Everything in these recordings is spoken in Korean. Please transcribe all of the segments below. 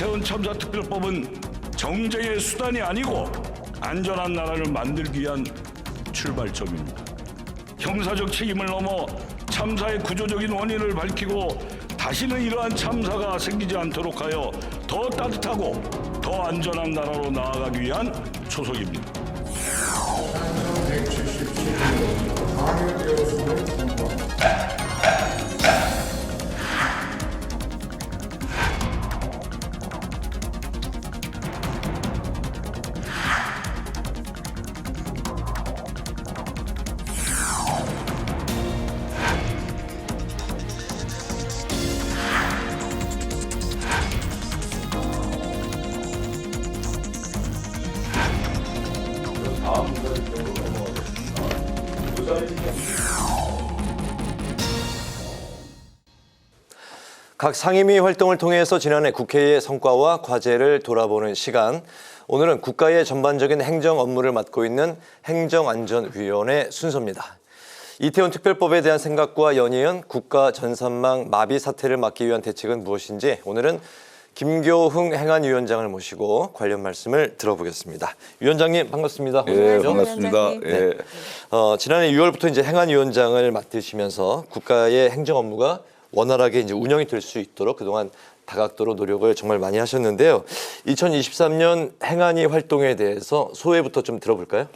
이태원 참사 특별법은 정쟁의 수단이 아니고 안전한 나라를 만들기 위한 출발점입니다. 형사적 책임을 넘어 참사의 구조적인 원인을 밝히고 다시는 이러한 참사가 생기지 않도록 하여 더 따뜻하고 더 안전한 나라로 나아가기 위한 초석입니다. 177년 방해되었음을 선포합니다. 각 상임위 활동을 통해서 지난해 국회의 성과와 과제를 돌아보는 시간. 오늘은 국가의 전반적인 행정 업무를 맡고 있는 행정안전위원회 순서입니다. 이태원 특별법에 대한 생각과 연이은 국가 전산망 마비 사태를 막기 위한 대책은 무엇인지 오늘은 김교흥 행안위원장을 모시고 관련 말씀을 들어보겠습니다. 위원장님 반갑습니다. 예, 반갑습니다. 예. 지난해 6월부터 이제 행안위원장을 맡으시면서 국가의 행정 업무가 원활하게 이제 운영이 될 수 있도록 그동안 다각도로 노력을 정말 많이 하셨는데요. 2023년 행안위 활동에 대해서 소회부터 좀 들어볼까요?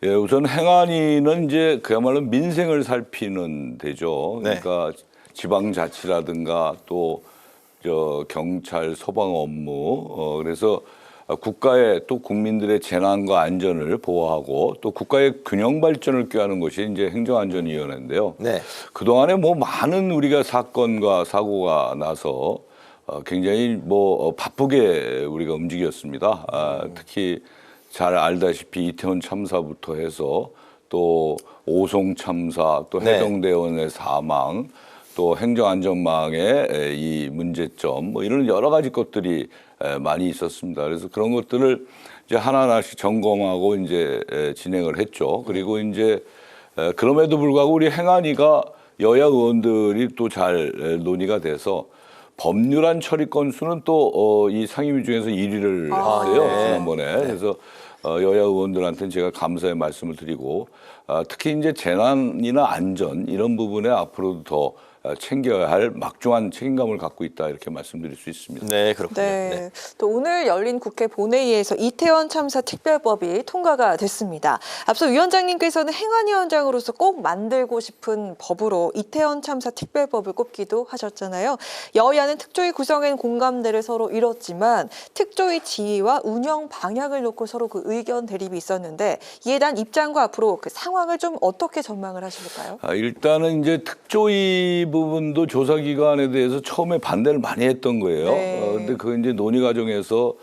예, 우선 행안위는 이제 그야말로 민생을 살피는 데죠. 네. 그러니까 지방자치라든가 또 경찰, 소방 업무, 그래서 국가의 또 국민들의 재난과 안전을 보호하고 또 국가의 균형 발전을 꾀하는 것이 이제 행정안전위원회인데요. 네. 그동안에 뭐 많은 우리가 사건과 사고가 나서 굉장히 바쁘게 우리가 움직였습니다. 특히 잘 알다시피 이태원 참사부터 해서 또 오송 참사, 또 네. 해병대원의 사망, 또 행정안전망의 이 문제점, 뭐 이런 여러 가지 것들이 많이 있었습니다. 그래서 그런 것들을 이제 하나하나씩 점검하고 이제 진행을 했죠. 그리고 이제 그럼에도 불구하고 우리 행안위가 여야 의원들이 또 잘 논의가 돼서 법률안 처리 건수는 또 이 상임위 중에서 1위를 했어요. 네. 지난번에. 그래서 여야 의원들한테는 제가 감사의 말씀을 드리고 특히 이제 재난이나 안전 이런 부분에 앞으로도 더 챙겨야 할 막중한 책임감을 갖고 있다 이렇게 말씀드릴 수 있습니다. 네, 그렇군요. 네. 또 오늘 열린 국회 본회의에서 이태원 참사 특별법이 통과가 됐습니다. 앞서 위원장님께서는 행안위원장으로서 꼭 만들고 싶은 법으로 이태원 참사 특별법을 꼽기도 하셨잖아요. 여야는 특조위 구성엔 공감대를 서로 이뤘지만 특조위 지휘와 운영 방향을 놓고 서로 그 의견 대립이 있었는데 이에 대한 입장과 앞으로 그 상황을 좀 어떻게 전망을 하실까요? 일단은 이제 특조위 부분도 조사기관에 대해서 처음에 반대를 많이 했던 거예요. 네. 근데 그 이제 논의 과정에서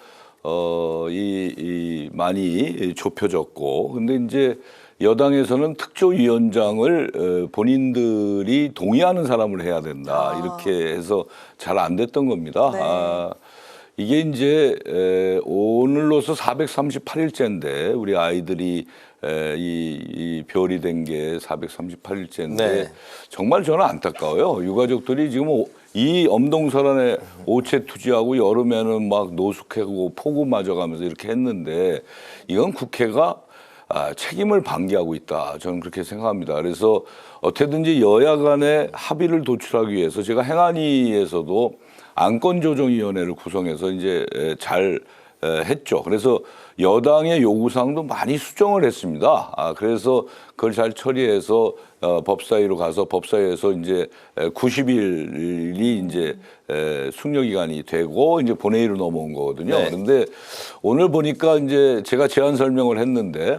많이 좁혀졌고, 근데 이제 여당에서는 특조위원장을 본인들이 동의하는 사람을 해야 된다 이렇게 해서 잘 안 됐던 겁니다. 네. 이게 이제 오늘로서 438일째인데 우리 아이들이 이 별이 된 게 438일째인데 네. 정말 저는 안타까워요. 유가족들이 지금 이 엄동설안에 오체 투지하고 여름에는 막 노숙하고 폭우 맞아가면서 이렇게 했는데 이건 국회가 책임을 방기하고 있다. 저는 그렇게 생각합니다. 그래서 어떻게든지 여야 간의 합의를 도출하기 위해서 제가 행안위에서도 안건조정위원회를 구성해서 이제 잘 했죠. 그래서 여당의 요구사항도 많이 수정을 했습니다. 그래서 그걸 잘 처리해서 법사위로 가서 법사위에서 이제 90일이 이제 숙려 기간이 되고 이제 본회의로 넘어온 거거든요. 네. 그런데 오늘 보니까 이제 제가 제안 설명을 했는데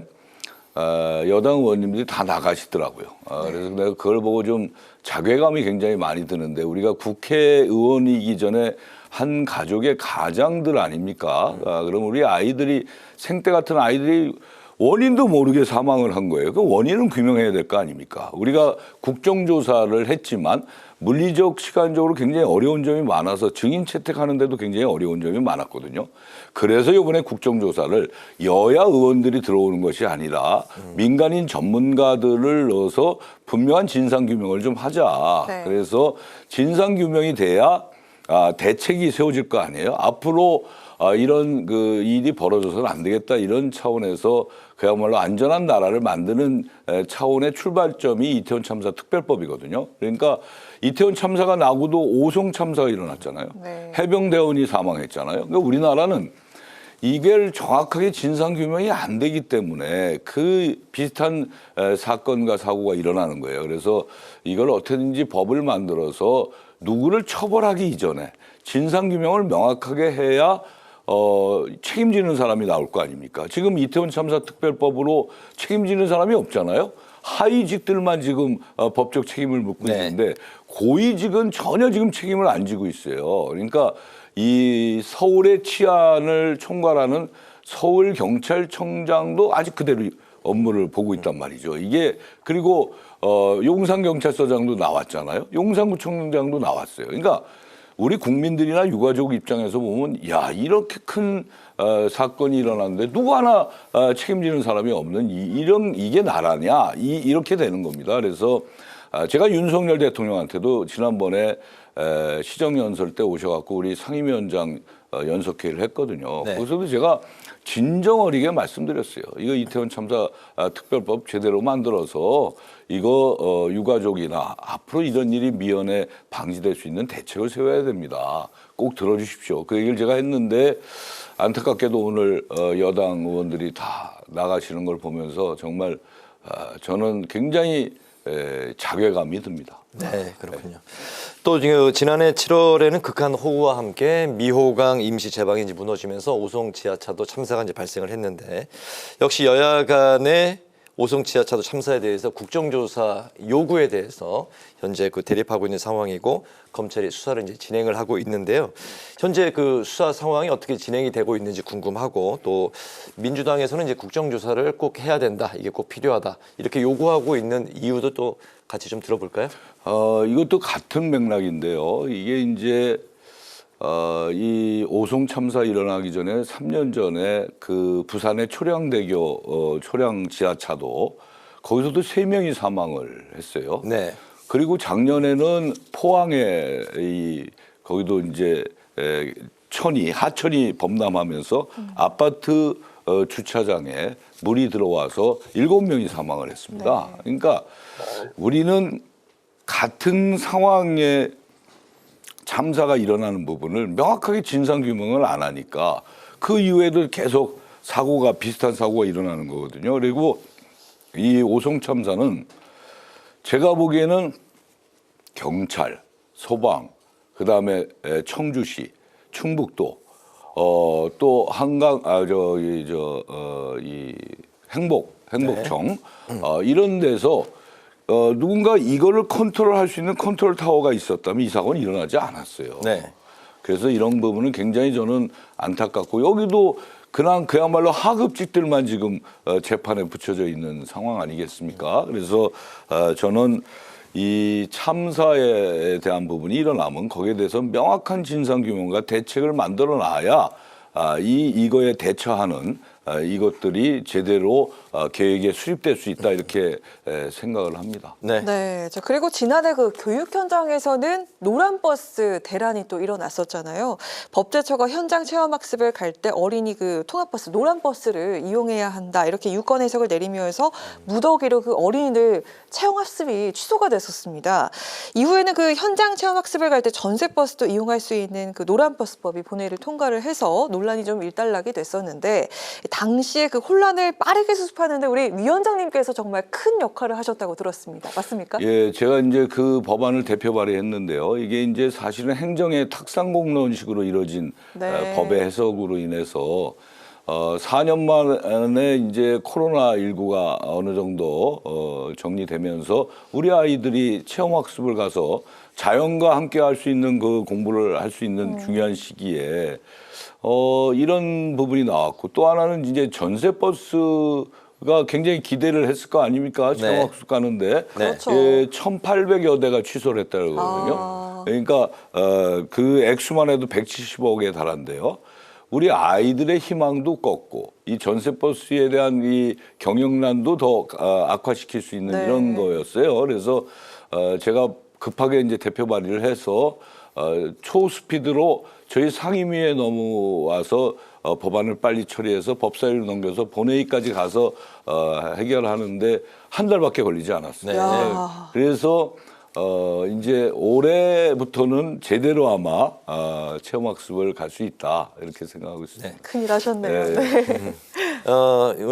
여당 의원님들이 다 나가시더라고요. 그래서 내가 그걸 보고 좀 자괴감이 굉장히 많이 드는데 우리가 국회의원이기 전에 한 가족의 가장들 아닙니까? 그럼 우리 아이들이 생때 같은 아이들이 원인도 모르게 사망을 한 거예요. 그 원인은 규명해야 될 거 아닙니까? 우리가 국정조사를 했지만 물리적, 시간적으로 굉장히 어려운 점이 많아서 증인 채택하는데도 굉장히 어려운 점이 많았거든요. 그래서 이번에 국정조사를 여야 의원들이 들어오는 것이 아니라 민간인 전문가들을 넣어서 분명한 진상규명을 좀 하자. 네. 그래서 진상규명이 돼야 대책이 세워질 거 아니에요. 앞으로 이런 그 일이 벌어져서는 안 되겠다 이런 차원에서 그야말로 안전한 나라를 만드는 차원의 출발점이 이태원 참사 특별법이거든요. 그러니까 이태원 참사가 나고도 오송 참사가 일어났잖아요. 네. 해병대원이 사망했잖아요. 그러니까 우리나라는 이게 정확하게 진상 규명이 안 되기 때문에 그 비슷한 사건과 사고가 일어나는 거예요. 그래서 이걸 어떻게든지 법을 만들어서 누구를 처벌하기 이전에 진상 규명을 명확하게 해야 책임지는 사람이 나올 거 아닙니까? 지금 이태원 참사 특별법으로 책임지는 사람이 없잖아요. 하위직들만 지금 법적 책임을 묻고 네. 있는데 고위직은 전혀 지금 책임을 안 지고 있어요. 그러니까 이 서울의 치안을 총괄하는 서울경찰청장도 아직 그대로 업무를 보고 있단 말이죠. 이게 그리고 용산경찰서장도 나왔잖아요. 용산구청장도 나왔어요. 그러니까 우리 국민들이나 유가족 입장에서 보면 야 이렇게 큰 사건이 일어났는데 누구 하나 책임지는 사람이 없는 이게 나라냐 이렇게 되는 겁니다. 그래서 제가 윤석열 대통령한테도 지난번에 시정연설 때 오셔갖고 우리 상임위원장 연석회의를 했거든요. 네. 거기서도 제가 진정어리게 말씀드렸어요. 이거 이태원 참사 특별법 제대로 만들어서 이거 유가족이나 앞으로 이런 일이 미연에 방지될 수 있는 대책을 세워야 됩니다. 꼭 들어주십시오. 그 얘기를 제가 했는데 안타깝게도 오늘 여당 의원들이 다 나가시는 걸 보면서 정말 저는 굉장히 자괴감이 듭니다. 네, 그렇군요. 또 지난해 7월에는 극한 호우와 함께 미호강 임시 제방이 이제 무너지면서 오송 지하차도 참사가 이제 발생을 했는데 역시 여야 간의 오송 지하차도 참사에 대해서 국정조사 요구에 대해서 현재 그 대립하고 있는 상황이고 검찰이 수사를 이제 진행을 하고 있는데요. 현재 그 수사 상황이 어떻게 진행이 되고 있는지 궁금하고 또 민주당에서는 이제 국정조사를 꼭 해야 된다. 이게 꼭 필요하다. 이렇게 요구하고 있는 이유도 또 같이 좀 들어볼까요? 이것도 같은 맥락인데요. 이게 이제 이 오송 참사 일어나기 전에 3년 전에 그 부산의 초량대교 초량 지하차도 거기서도 3명이 사망을 했어요. 네. 그리고 작년에는 포항에 거기도 이제 하천이 범람하면서 아파트 주차장에 물이 들어와서 7명이 사망을 했습니다. 네. 그러니까 우리는 같은 상황에 참사가 일어나는 부분을 명확하게 진상 규명을 안 하니까 그 이후에도 계속 비슷한 사고가 일어나는 거거든요. 그리고 이 오송 참사는 제가 보기에는 경찰, 소방, 그다음에 청주시, 충북도, 또 한강, 행복청, 이런 데서 누군가 이거를 컨트롤할 수 있는 컨트롤 타워가 있었다면 이 사고는 일어나지 않았어요. 네. 그래서 이런 부분은 굉장히 저는 안타깝고 여기도 그야말로 하급직들만 지금 재판에 붙여져 있는 상황 아니겠습니까? 그래서 저는 이 참사에 대한 부분이 일어나면 거기에 대해서 명확한 진상규명과 대책을 만들어 놔야 이거에 대처하는 이것들이 제대로 계획에 수립될 수 있다 이렇게 생각을 합니다. 네. 네. 그리고 지난해 그 교육 현장에서는 노란 버스 대란이 또 일어났었잖아요. 법제처가 현장 체험 학습을 갈 때 어린이 그 통학버스 노란 버스를 이용해야 한다 이렇게 유권 해석을 내리면서 무더기로 그 어린이들 체험 학습이 취소가 됐었습니다. 이후에는 그 현장 체험 학습을 갈 때 전세 버스도 이용할 수 있는 그 노란 버스법이 본회의를 통과를 해서 논란이 좀 일단락이 됐었는데 당시에 그 혼란을 빠르게 수습하는데 우리 위원장님께서 정말 큰 역할을 하셨다고 들었습니다. 맞습니까? 예, 제가 이제 그 법안을 대표 발의했는데요. 이게 이제 사실은 행정의 탁상 공론식으로 이루어진 네. 법의 해석으로 인해서 4년 만에 이제 코로나19가 어느 정도 정리되면서 우리 아이들이 체험학습을 가서 자연과 함께 할 수 있는 그 공부를 할 수 있는 중요한 시기에 이런 부분이 나왔고 또 하나는 이제 전세버스가 굉장히 기대를 했을 거 아닙니까? 체험학습 가는데 그렇죠. 1,800여 대가 취소를 했다고 그러거든요. 그러니까 그 액수만 해도 170억에 달한대요. 우리 아이들의 희망도 꺾고 이 전세버스에 대한 이 경영난도 더 악화시킬 수 있는 네. 이런 거였어요. 그래서 제가 급하게 이제 대표 발의를 해서 초스피드로 저희 상임위에 넘어와서 법안을 빨리 처리해서 법사위로 넘겨서 본회의까지 가서 해결하는데 한 달밖에 걸리지 않았어요. 네. 야. 그래서 이제 올해부터는 제대로 아마 체험학습을 갈 수 있다 이렇게 생각하고 있습니다. 큰일 하셨네요. 네. 네.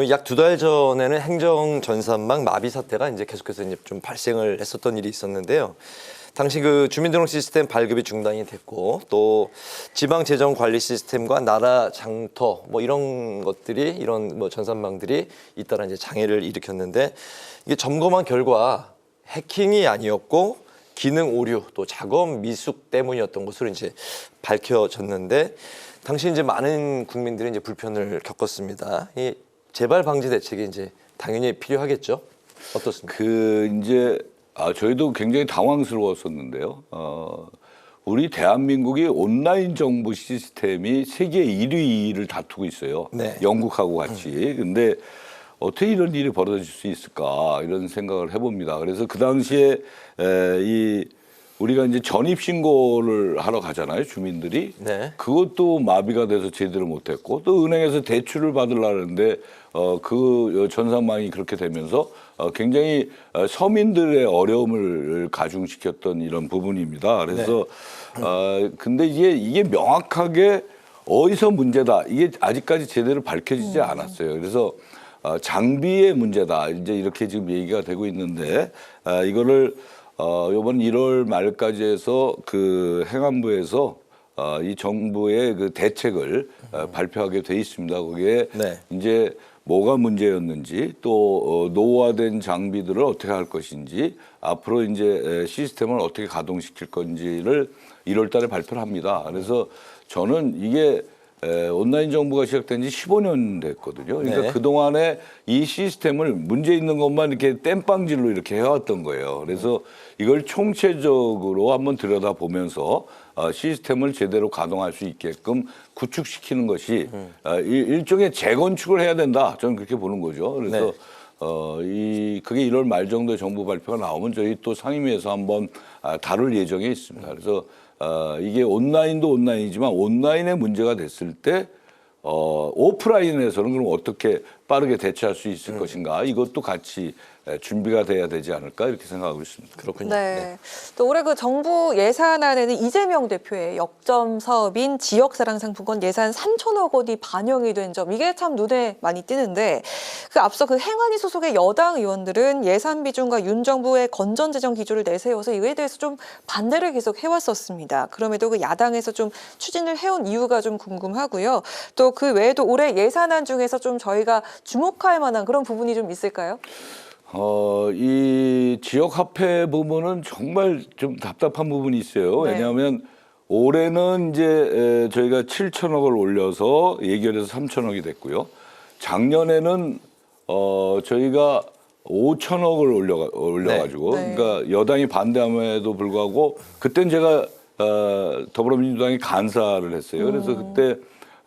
약 2달 전에는 행정 전산망 마비 사태가 이제 계속해서 이제 좀 발생을 했었던 일이 있었는데요. 당시 그 주민등록 시스템 발급이 중단이 됐고 또 지방 재정 관리 시스템과 나라 장터 뭐 이런 것들이 이런 뭐 전산망들이 잇따라 이제 장애를 일으켰는데 이게 점검한 결과 해킹이 아니었고 기능 오류 또 작업 미숙 때문이었던 것으로 이제 밝혀졌는데 당시 이제 많은 국민들이 이제 불편을 겪었습니다. 이 재발 방지 대책이 이제 당연히 필요하겠죠. 어떻습니까? 이제 저희도 굉장히 당황스러웠었는데요. 우리 대한민국이 온라인 정부 시스템이 세계 1위를 다투고 있어요. 네. 영국하고 같이. 근데 어떻게 이런 일이 벌어질 수 있을까 이런 생각을 해봅니다. 그래서 그 당시에 우리가 이제 전입 신고를 하러 가잖아요, 주민들이. 네. 그것도 마비가 돼서 제대로 못했고 또 은행에서 대출을 받으려는데 그 전산망이 그렇게 되면서 굉장히 서민들의 어려움을 가중시켰던 이런 부분입니다. 그래서 근데 이게 명확하게 어디서 문제다 이게 아직까지 제대로 밝혀지지 않았어요. 그래서 장비의 문제다 이제 이렇게 지금 얘기가 되고 있는데 이거를 이번 1월 말까지 해서 그 행안부에서 이 정부의 그 대책을 발표하게 돼 있습니다. 거기에 네. 이제 뭐가 문제였는지 또 노후화된 장비들을 어떻게 할 것인지 앞으로 이제 시스템을 어떻게 가동시킬 건지를 1월 달에 발표를 합니다. 그래서 저는 이게 온라인 정부가 시작된 지 15년 됐거든요. 그러니까 네. 그동안에 이 시스템을 문제 있는 것만 이렇게 땜빵질로 이렇게 해왔던 거예요. 그래서 이걸 총체적으로 한번 들여다보면서 시스템을 제대로 가동할 수 있게끔 구축시키는 것이 일종의 재건축을 해야 된다. 저는 그렇게 보는 거죠. 그래서 그게 1월 말 정도에 정부 발표가 나오면 저희 또 상임위에서 한번 다룰 예정에 있습니다. 그래서 이게 온라인도 온라인이지만 온라인에 문제가 됐을 때 오프라인에서는 그럼 어떻게 빠르게 대처할 수 있을 것인가 이것도 같이 준비가 돼야 되지 않을까 이렇게 생각하고 있습니다. 그렇군요. 네. 또 올해 그 정부 예산안에는 이재명 대표의 역점 사업인 지역사랑 상품권 예산 3천억 원이 반영이 된 점 이게 참 눈에 많이 띄는데 그 앞서 그 행안위 소속의 여당 의원들은 예산 비중과 윤 정부의 건전 재정 기조를 내세워서 이에 대해서 좀 반대를 계속 해왔었습니다. 그럼에도 그 야당에서 좀 추진을 해온 이유가 좀 궁금하고요. 또 그 외에도 올해 예산안 중에서 좀 저희가 주목할 만한 그런 부분이 좀 있을까요? 이 지역 화폐 부분은 정말 좀 답답한 부분이 있어요. 네. 왜냐하면 올해는 이제 저희가 7천억을 올려서 예결해서 3천억이 됐고요. 작년에는 저희가 5천억을 올려가지고 네. 그러니까 여당이 반대함에도 불구하고 그땐 제가 더불어민주당이 간사를 했어요. 그래서 그때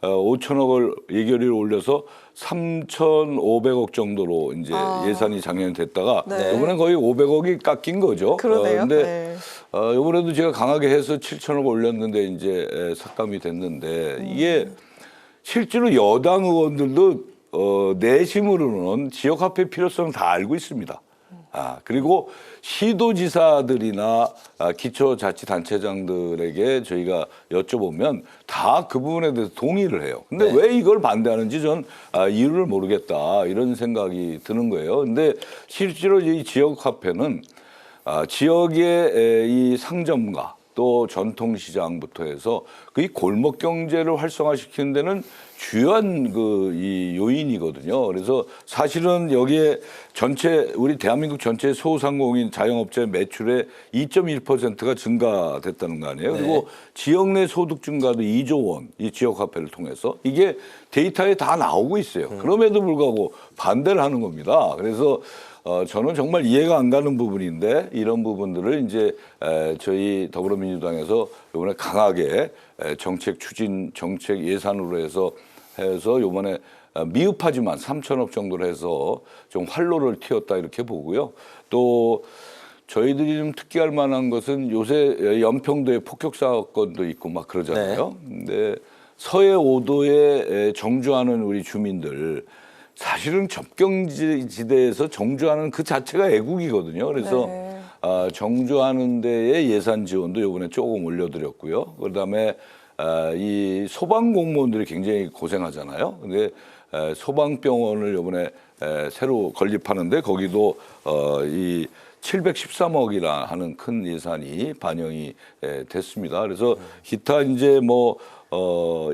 5천억을 예결위로 올려서 3,500억 정도로 이제 예산이 작년에 됐다가 네. 이번엔 거의 500억이 깎인 거죠. 그러네요. 근데 네. 이번에도 제가 강하게 해서 7천억 올렸는데 이제 삭감이 됐는데 이게 실제로 여당 의원들도 내심으로는 지역화폐 필요성을 다 알고 있습니다. 그리고 시도지사들이나 기초자치단체장들에게 저희가 여쭤보면 다 그 부분에 대해서 동의를 해요. 근데 네. 왜 이걸 반대하는지 전 이유를 모르겠다 이런 생각이 드는 거예요. 근데 실제로 이 지역화폐는 지역의 이 상점가 또 전통시장부터 해서 그 이 골목 경제를 활성화시키는 데는 주요한 이 요인이거든요. 그래서 사실은 여기에 우리 대한민국 전체 소상공인 자영업자의 매출의 2.1%가 증가됐다는 거 아니에요. 네. 그리고 지역 내 소득 증가도 2조 원, 이 지역화폐를 통해서 이게 데이터에 다 나오고 있어요. 그럼에도 불구하고 반대를 하는 겁니다. 그래서 저는 정말 이해가 안 가는 부분인데 이런 부분들을 이제 저희 더불어민주당에서 이번에 강하게 정책 추진, 정책 예산으로 해서 이번에 미흡하지만 3천억 정도로 해서 좀 활로를 틔웠다 이렇게 보고요. 또 저희들이 좀 특기할 만한 것은 요새 연평도에 폭격 사건도 있고 막 그러잖아요. 근데 서해 5도에 정주하는 우리 주민들 사실은 접경지대에서 정주하는 그 자체가 애국이거든요. 그래서 네. 정주하는 데에 예산 지원도 이번에 조금 올려드렸고요. 그다음에 이 소방 공무원들이 굉장히 고생하잖아요. 근데 소방병원을 이번에 새로 건립하는데 거기도 이 713억이라 하는 큰 예산이 반영이 됐습니다. 그래서 기타 이제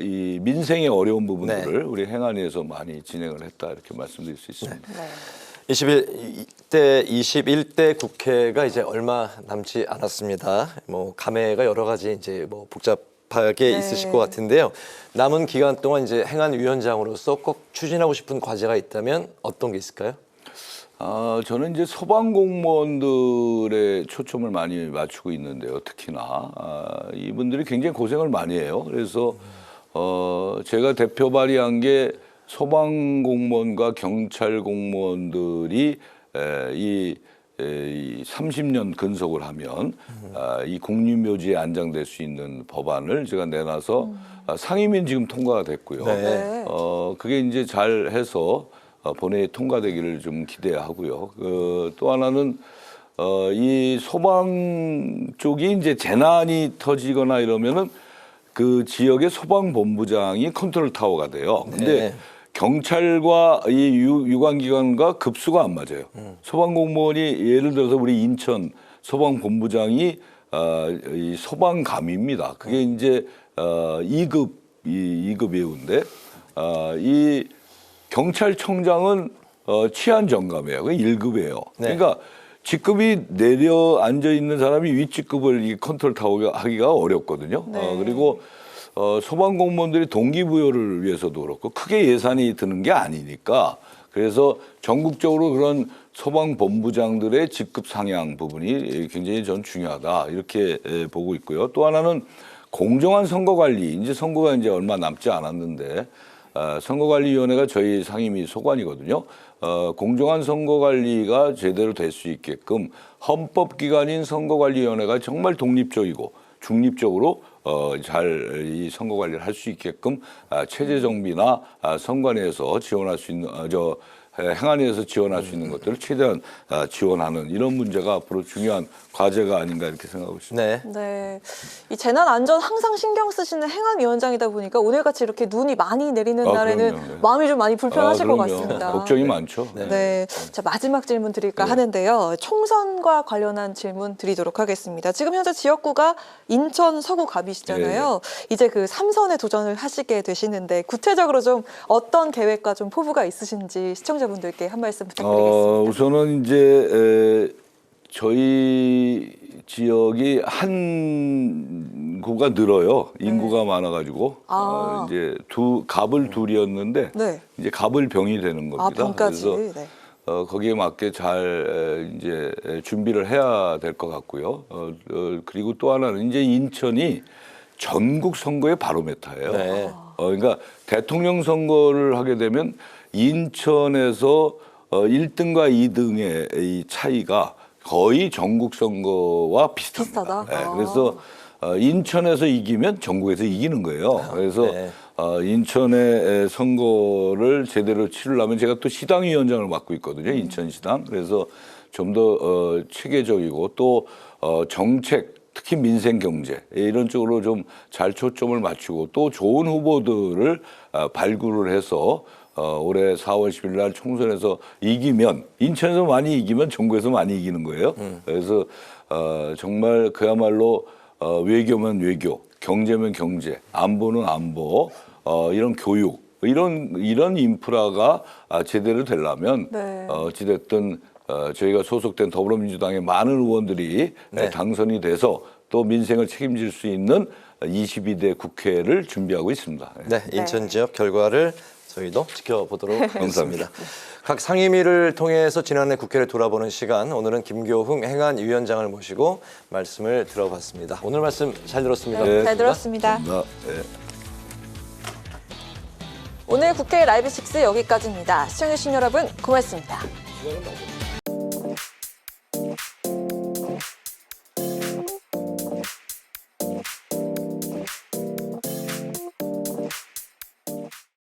이 민생의 어려운 부분들을 우리 행안위에서 많이 진행을 했다 이렇게 말씀드릴 수 있습니다. 네. 21대 국회가 이제 얼마 남지 않았습니다. 뭐 감회가 여러 가지 이제 뭐 복잡하게 네. 있으실 것 같은데요. 남은 기간 동안 이제 행안위원장으로서 꼭 추진하고 싶은 과제가 있다면 어떤 게 있을까요? 저는 이제 소방 공무원들의 초점을 많이 맞추고 있는데요. 특히나 이분들이 굉장히 고생을 많이 해요. 그래서 제가 대표 발의한 게 소방 공무원과 경찰 공무원들이 이 30년 근속을 하면 이 국립묘지에 안장될 수 있는 법안을 제가 내놔서 상임위는 지금 통과가 됐고요. 네. 그게 이제 잘 해서 본회의에 통과되기를 좀 기대하고요. 또 하나는 이 소방 쪽이 이제 재난이 터지거나 이러면은 그 지역의 소방본부장이 컨트롤 타워가 돼요. 근데 경찰과 이 유관기관과 급수가 안 맞아요. 소방공무원이 예를 들어서 우리 인천 소방본부장이 이 소방감입니다. 그게 이제 2급 배우인데 이 경찰청장은 치안정감이에요. 그게 1급이에요. 그러니까 직급이 내려 앉아 있는 사람이 윗직급을 이 컨트롤 하기가 어렵거든요. 그리고 소방공무원들이 동기부여를 위해서도 그렇고 크게 예산이 드는 게 아니니까 그래서 전국적으로 그런 소방본부장들의 직급 상향 부분이 굉장히 전 중요하다 이렇게 보고 있고요. 또 하나는 공정한 선거 관리. 이제 선거가 이제 얼마 남지 않았는데 선거관리위원회가 저희 상임위 소관이거든요. 공정한 선거관리가 제대로 될 수 있게끔 헌법기관인 선거관리위원회가 정말 독립적이고 중립적으로 잘 이 선거관리를 할 수 있게끔 체제 정비나 선관위에서 지원할 수 있는 행안위에서 지원할 수 있는 것들을 최대한 지원하는 이런 문제가 앞으로 중요한 과제가 아닌가 이렇게 생각하고 있습니다. 네. 이 재난 안전 항상 신경 쓰시는 행안위원장이다 보니까 오늘같이 이렇게 눈이 많이 내리는 날에는 그럼요. 네. 마음이 좀 많이 불편하실 것 그럼요. 같습니다. 걱정이 많죠. 네. 자, 마지막 질문 드릴까 하는데요. 총선과 관련한 질문 드리도록 하겠습니다. 지금 현재 지역구가 인천 서구갑이시잖아요. 이제 그 3선에 도전을 하시게 되시는데 구체적으로 좀 어떤 계획과 좀 포부가 있으신지 시청자분들께 한 말씀 부탁드리겠습니다. 우선은 이제 저희 지역이 한 구가 늘어요. 인구가 많아가지고 이제 갑을 둘이었는데 네. 이제 갑을 병이 되는 겁니다. 병까지. 그래서 네. 거기에 맞게 잘 이제 준비를 해야 될 것 같고요. 그리고 또 하나는 이제 인천이 전국 선거의 바로메타예요. 네. 그러니까 대통령 선거를 하게 되면 인천에서 1등과 2등의 이 차이가 거의 전국 선거와 비슷합니다. 비슷하다? 그래서 인천에서 이기면 전국에서 이기는 거예요. 그래서 인천의 선거를 제대로 치르려면 제가 또 시당위원장을 맡고 있거든요. 인천시당. 그래서 좀 더 체계적이고 또 정책 특히 민생 경제 이런 쪽으로 좀 잘 초점을 맞추고 또 좋은 후보들을 발굴을 해서 올해 4월 10일 날 총선에서 이기면 인천에서 많이 이기면 전국에서 많이 이기는 거예요. 그래서 정말 그야말로 외교면 외교, 경제면 경제, 안보는 안보, 이런 교육 이런 인프라가 제대로 되려면 어찌됐든 저희가 소속된 더불어민주당의 많은 의원들이 당선이 돼서 또 민생을 책임질 수 있는 22대 국회를 준비하고 있습니다. 네, 인천 지역 결과를 저희도 지켜보도록 하겠습니다. 감사합니다. 각 상임위를 통해서 지난해 국회를 돌아보는 시간, 오늘은 김교흥 행안위원장을 모시고 말씀을 들어봤습니다. 오늘 말씀 잘 들었습니다. 네, 잘 들었습니다. 네. 오늘 국회 라이브 6 여기까지입니다. 시청해주신 여러분 고맙습니다.